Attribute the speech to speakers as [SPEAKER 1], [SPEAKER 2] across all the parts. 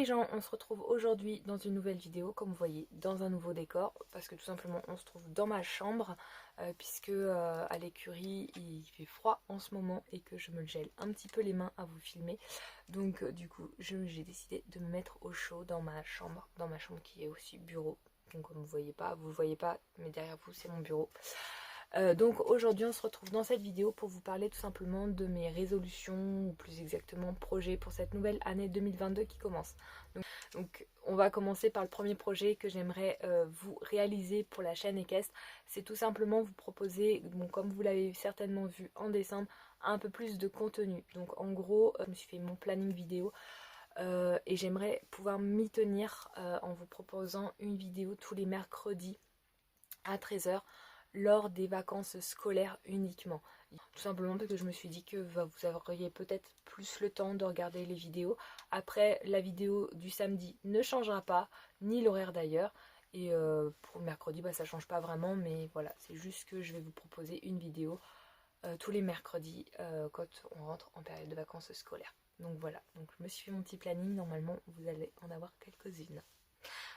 [SPEAKER 1] gens, on se retrouve aujourd'hui dans une nouvelle vidéo, comme vous voyez, dans un nouveau décor, parce que tout simplement on se trouve dans ma chambre, puisque à l'écurie il fait froid en ce moment et que je me gèle un petit peu les mains à vous filmer. Donc du coup j'ai décidé de me mettre au chaud dans ma chambre qui est aussi bureau. Donc comme vous le voyez pas, mais derrière vous c'est mon bureau. Donc aujourd'hui on se retrouve dans cette vidéo pour vous parler tout simplement de mes résolutions, ou plus exactement projets pour cette nouvelle année 2022 qui commence. Donc on va commencer par le premier projet que j'aimerais vous réaliser pour la chaîne équestre. C'est tout simplement vous proposer, bon, comme vous l'avez certainement vu en décembre, un peu plus de contenu. Donc en gros, je me suis fait mon planning vidéo. Et j'aimerais pouvoir m'y tenir en vous proposant une vidéo tous les mercredis à 13 h lors des vacances scolaires uniquement. Tout simplement parce que je me suis dit que vous auriez peut-être plus le temps de regarder les vidéos. Après, la vidéo du samedi ne changera pas, ni l'horaire d'ailleurs. Et pour le mercredi, ça ne change pas vraiment, mais voilà, c'est juste que je vais vous proposer une vidéo tous les mercredis quand on rentre en période de vacances scolaires. Donc voilà, donc je me suis fait mon petit planning, normalement vous allez en avoir quelques-unes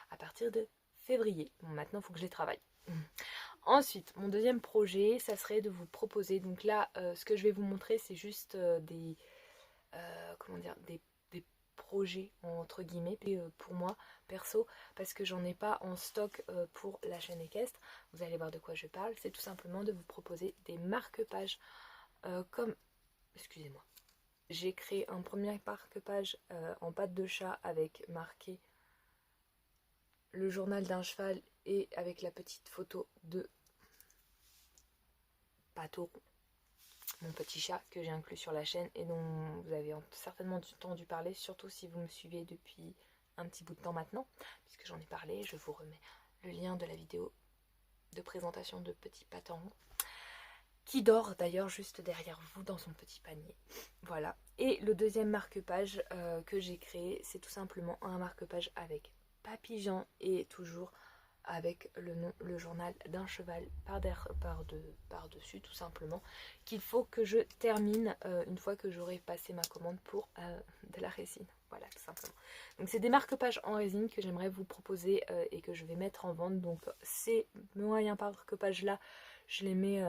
[SPEAKER 1] à partir de février. Bon, maintenant il faut que je les travaille. Ensuite, mon deuxième projet, ça serait de vous proposer, donc là, ce que je vais vous montrer, c'est juste des projets, entre guillemets, pour moi, perso, parce que j'en ai pas en stock pour la chaîne équestre. Vous allez voir de quoi je parle. C'est tout simplement de vous proposer des marque-pages comme... Excusez-moi. J'ai créé un premier marque-page en patte de chat avec marqué le journal d'un cheval et avec la petite photo de Pato, mon petit chat que j'ai inclus sur la chaîne et dont vous avez certainement entendu parler, surtout si vous me suivez depuis un petit bout de temps maintenant, puisque j'en ai parlé. Je vous remets le lien de la vidéo de présentation de Petit Paton, qui dort d'ailleurs juste derrière vous dans son petit panier. Voilà. Et le deuxième marque-page que j'ai créé, c'est tout simplement un marque-page avec Papy-Jean et toujours avec le nom, le journal d'un cheval par-dessus tout simplement, qu'il faut que je termine une fois que j'aurai passé ma commande pour de la résine. Voilà, tout simplement. Donc c'est des marque-pages en résine que j'aimerais vous proposer et que je vais mettre en vente. Donc ces moyens marque-pages là, je les mets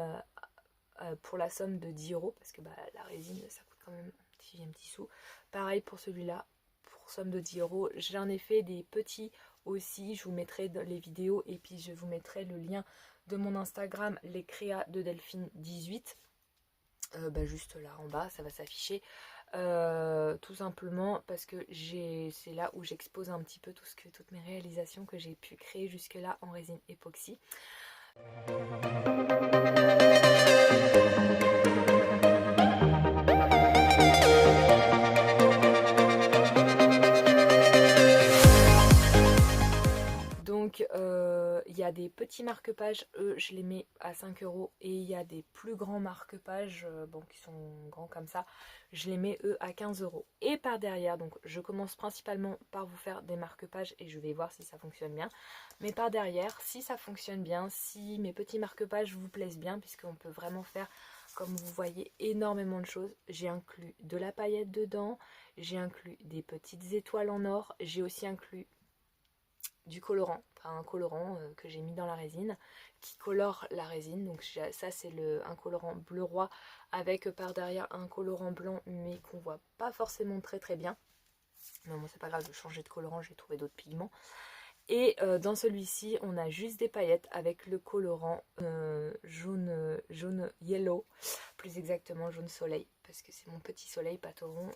[SPEAKER 1] pour la somme de 10 € parce que la résine ça coûte quand même un petit sou. Pareil pour celui-là, pour somme de 10 €. J'en ai fait des petits aussi, je vous mettrai dans les vidéos et puis je vous mettrai le lien de mon Instagram, les créas de Delphine 18, juste là en bas ça va s'afficher, tout simplement parce que c'est là où j'expose un petit peu toutes mes réalisations que j'ai pu créer jusque là en résine époxy. Donc il y a des petits marque-pages, eux je les mets à 5 € et il y a des plus grands marque-pages, qui sont grands comme ça, je les mets eux à 15 €. Et par derrière, donc je commence principalement par vous faire des marque-pages et je vais voir si ça fonctionne bien. Mais par derrière, si ça fonctionne bien, si mes petits marque-pages vous plaisent bien, puisqu'on peut vraiment faire, comme vous voyez, énormément de choses. J'ai inclus de la paillette dedans, j'ai inclus des petites étoiles en or, j'ai aussi inclus du colorant, un colorant que j'ai mis dans la résine qui colore la résine. Donc ça c'est un colorant bleu roi avec par derrière un colorant blanc mais qu'on voit pas forcément très bien. Mais bon, c'est pas grave de changer de colorant, j'ai trouvé d'autres pigments. Et dans celui-ci on a juste des paillettes avec le colorant jaune yellow, plus exactement jaune soleil, parce que c'est mon petit soleil Patoron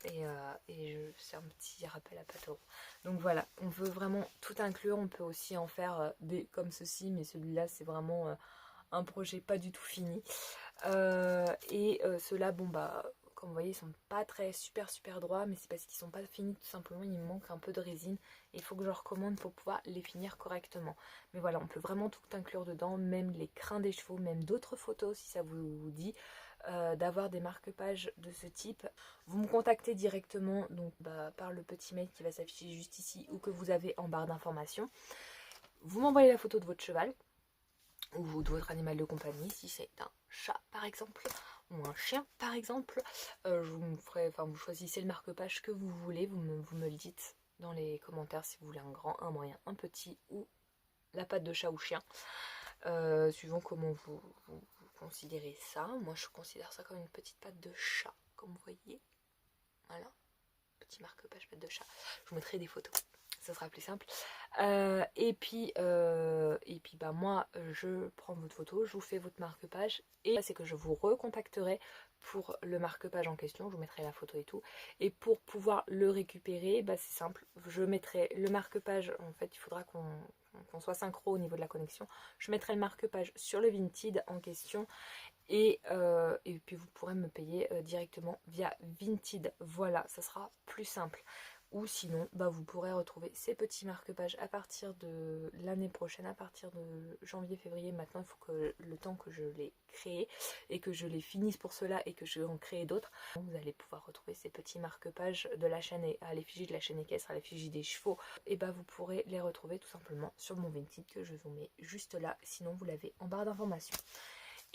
[SPEAKER 1] et c'est un petit rappel à Patoron. Donc voilà, on veut vraiment tout inclure. On peut aussi en faire des comme ceci, mais celui-là c'est vraiment un projet pas du tout fini. Ceux-là, comme vous voyez, ils sont pas très super droits, mais c'est parce qu'ils sont pas finis tout simplement. Il me manque un peu de résine et il faut que je recommande pour pouvoir les finir correctement. Mais voilà, on peut vraiment tout inclure dedans, même les crins des chevaux, même d'autres photos si ça vous dit d'avoir des marque-pages de ce type. Vous me contactez directement donc par le petit mail qui va s'afficher juste ici ou que vous avez en barre d'informations. Vous m'envoyez la photo de votre cheval ou de votre animal de compagnie, si c'est un chat par exemple ou un chien par exemple. Vous choisissez le marque-page que vous voulez, vous me le dites dans les commentaires si vous voulez un grand, un moyen, un petit ou la patte de chat ou chien. Suivant comment vous considérez ça. Moi je considère ça comme une petite patte de chat, comme vous voyez. Voilà, petit marque-page patte de chat. Je vous mettrai des photos, ça sera plus simple. Et puis bah moi je prends votre photo, je vous fais votre marque-page et c'est que je vous recontacterai pour le marque-page en question, je vous mettrai la photo et tout. Et pour pouvoir le récupérer, bah c'est simple, je mettrai le marque-page, en fait il faudra qu'on soit synchro au niveau de la connexion. Je mettrai le marque-page sur le Vinted en question et puis vous pourrez me payer directement via Vinted. Voilà, ça sera plus simple. Ou sinon, bah, vous pourrez retrouver ces petits marque-pages à partir de l'année prochaine, à partir de janvier-février. Maintenant, il faut que le temps que je les crée et que je les finisse pour cela et que je vais en créer d'autres, vous allez pouvoir retrouver ces petits marque-pages de la chaîne à l'effigie de la chaîne équestre, à l'effigie des chevaux. Et bah, vous pourrez les retrouver tout simplement sur mon Vinted que je vous mets juste là. Sinon, vous l'avez en barre d'informations.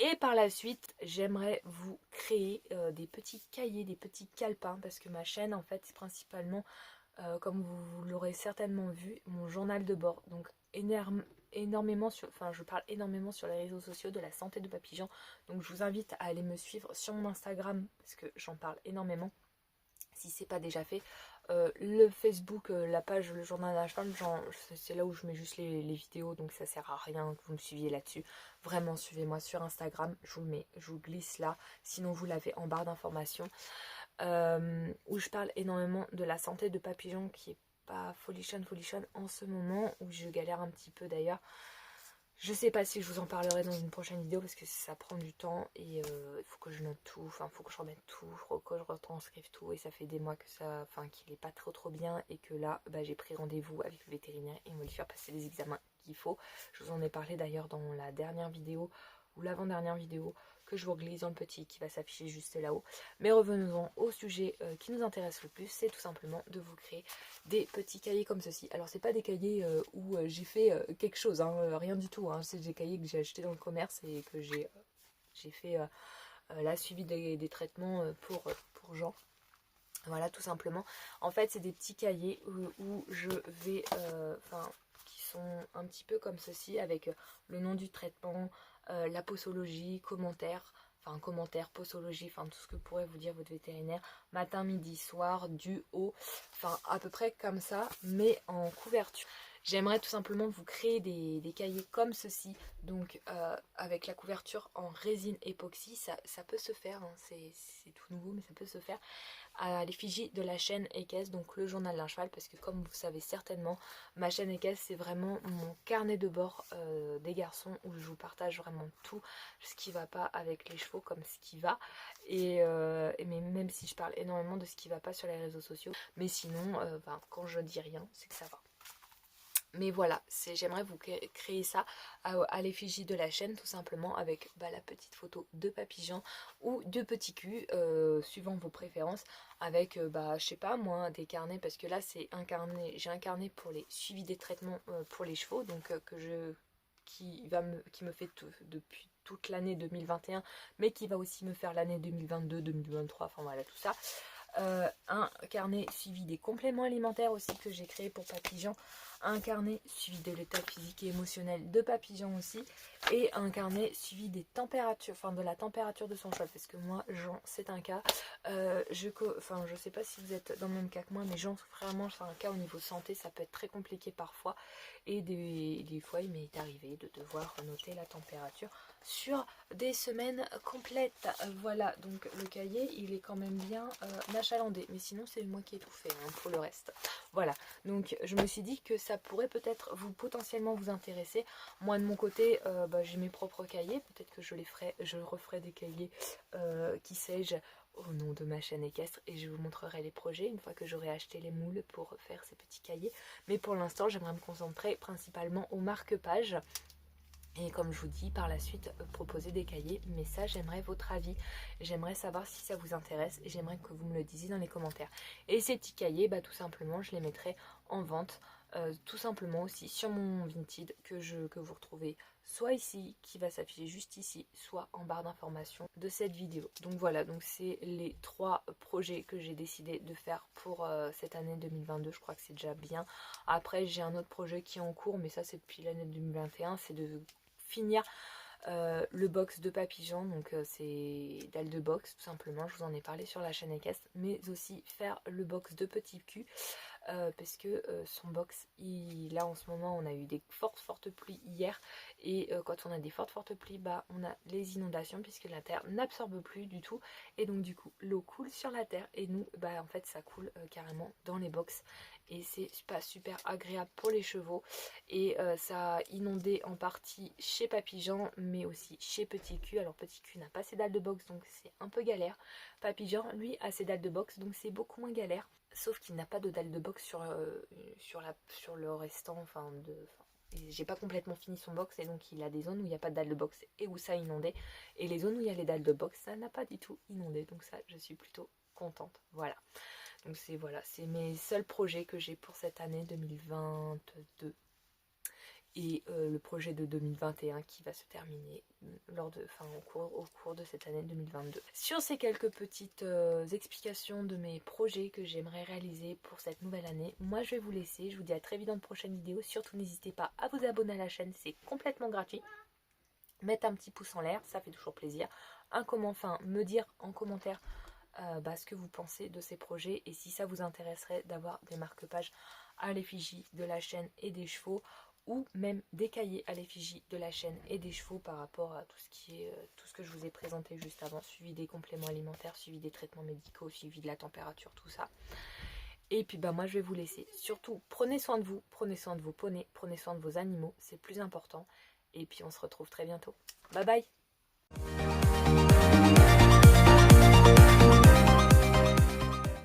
[SPEAKER 1] Et par la suite, j'aimerais vous créer des petits cahiers, des petits calepins, parce que ma chaîne, en fait, c'est principalement, comme vous l'aurez certainement vu, mon journal de bord. Donc, énormément je parle énormément sur les réseaux sociaux de la santé de Papillon. Donc, je vous invite à aller me suivre sur mon Instagram, parce que j'en parle énormément, si c'est pas déjà fait. Le Facebook, la page Le Journal d'un cheval, c'est là où je mets juste les vidéos, donc ça sert à rien que vous me suiviez là-dessus. Vraiment, suivez-moi sur Instagram, je vous le mets, je vous glisse là, sinon vous l'avez en barre d'informations, où je parle énormément de la santé de Papillon qui est pas folichonne en ce moment, où je galère un petit peu d'ailleurs. Je sais pas si je vous en parlerai dans une prochaine vidéo parce que ça prend du temps et il faut que je note tout, enfin il faut que je remette tout, il faut que je retranscrive tout et ça fait des mois que ça, qu'il est pas trop bien et que là bah, j'ai pris rendez-vous avec le vétérinaire et on va lui faire passer les examens qu'il faut. Je vous en ai parlé d'ailleurs dans la dernière vidéo ou l'avant-dernière vidéo que je vous glisse dans le petit qui va s'afficher juste là-haut. Mais revenons au sujet qui nous intéresse le plus, c'est tout simplement de vous créer des petits cahiers comme ceci. Alors c'est pas des cahiers où j'ai fait quelque chose, hein, rien du tout, hein. C'est des cahiers que j'ai achetés dans le commerce et que j'ai fait la suivi des traitements pour Jean. Voilà, tout simplement. En fait, c'est des petits cahiers où je vais, qui sont un petit peu comme ceci, avec le nom du traitement, la posologie, commentaires, posologie, tout ce que pourrait vous dire votre vétérinaire, matin, midi, soir, du haut, à peu près comme ça, mais en couverture. J'aimerais tout simplement vous créer des cahiers comme ceci, donc avec la couverture en résine époxy, ça peut se faire, hein, c'est tout nouveau mais ça peut se faire, à l'effigie de la chaîne équestre, donc le journal d'un cheval, parce que comme vous savez certainement, ma chaîne équestre c'est vraiment mon carnet de bord des garçons, où je vous partage vraiment tout ce qui va pas avec les chevaux comme ce qui va, mais même si je parle énormément de ce qui va pas sur les réseaux sociaux, mais sinon quand je dis rien c'est que ça va. Mais voilà, j'aimerais vous créer ça à l'effigie de la chaîne, tout simplement, avec la petite photo de Papillon ou de petit cul, suivant vos préférences, avec, je sais pas moi, des carnets, parce que là c'est un carnet, j'ai un carnet pour les suivis des traitements pour les chevaux, donc qui me fait depuis toute l'année 2021, mais qui va aussi me faire l'année 2022, 2023, enfin voilà tout ça. Un carnet suivi des compléments alimentaires aussi que j'ai créé pour Papillon, un carnet suivi de l'état physique et émotionnel de Papillon aussi, et un carnet suivi des températures, de la température de son cheval, parce que moi Jean c'est un cas, je sais pas si vous êtes dans le même cas que moi, mais Jean vraiment c'est un cas au niveau santé, ça peut être très compliqué parfois, et des fois il m'est arrivé de devoir noter la température sur des semaines complètes. Voilà, donc le cahier il est quand même bien achalandé, mais sinon c'est moi qui ai tout fait pour le reste. Voilà, donc je me suis dit que ça pourrait peut-être potentiellement vous intéresser. Moi de mon côté j'ai mes propres cahiers, peut-être que je referai des cahiers qui sais-je au nom de ma chaîne équestre, et je vous montrerai les projets une fois que j'aurai acheté les moules pour faire ces petits cahiers. Mais pour l'instant j'aimerais me concentrer principalement au marque-page. Et comme je vous dis, par la suite, proposer des cahiers. Mais ça, j'aimerais votre avis. J'aimerais savoir si ça vous intéresse. Et j'aimerais que vous me le disiez dans les commentaires. Et ces petits cahiers, tout simplement, je les mettrai en vente tout simplement aussi sur mon Vinted que vous retrouvez soit ici, qui va s'afficher juste ici, soit en barre d'information de cette vidéo. Donc voilà, donc c'est les 3 projets que j'ai décidé de faire pour cette année 2022, je crois que c'est déjà bien. Après j'ai un autre projet qui est en cours, mais ça c'est depuis l'année 2021, c'est de finir le box de Papillon, donc c'est dalle de box tout simplement, je vous en ai parlé sur la chaîne Equestre, mais aussi faire le box de Petit Cul. Parce que son box, là en ce moment on a eu des fortes pluies hier et quand on a des fortes pluies, bah on a les inondations puisque la terre n'absorbe plus du tout et donc du coup l'eau coule sur la terre et nous bah en fait ça coule carrément dans les box et c'est pas super agréable pour les chevaux et ça a inondé en partie chez Papillon mais aussi chez Petit Cul. Alors Petit Cul n'a pas ses dalles de box donc c'est un peu galère. Papillon lui a ses dalles de box donc c'est beaucoup moins galère. Sauf qu'il n'a pas de dalle de box sur le restant, j'ai pas complètement fini son box et donc il a des zones où il n'y a pas de dalle de box et où ça a inondé. Et les zones où il y a les dalles de box, ça n'a pas du tout inondé. Donc ça, je suis plutôt contente. Voilà. Donc c'est mes seuls projets que j'ai pour cette année 2022. Et le projet de 2021 qui va se terminer au cours de cette année 2022. Sur ces quelques petites explications de mes projets que j'aimerais réaliser pour cette nouvelle année, moi je vais vous laisser, je vous dis à très vite dans de prochaines vidéos, surtout n'hésitez pas à vous abonner à la chaîne, c'est complètement gratuit. Mettre un petit pouce en l'air, ça fait toujours plaisir. Me dire en commentaire ce que vous pensez de ces projets et si ça vous intéresserait d'avoir des marque-pages à l'effigie de la chaîne et des chevaux ou même des cahiers à l'effigie de la chaîne et des chevaux par rapport à tout ce que je vous ai présenté juste avant, suivi des compléments alimentaires, suivi des traitements médicaux, suivi de la température, tout ça. Et puis moi je vais vous laisser. Surtout prenez soin de vous, prenez soin de vos poneys, prenez soin de vos animaux, c'est plus important. Et puis on se retrouve très bientôt. Bye bye.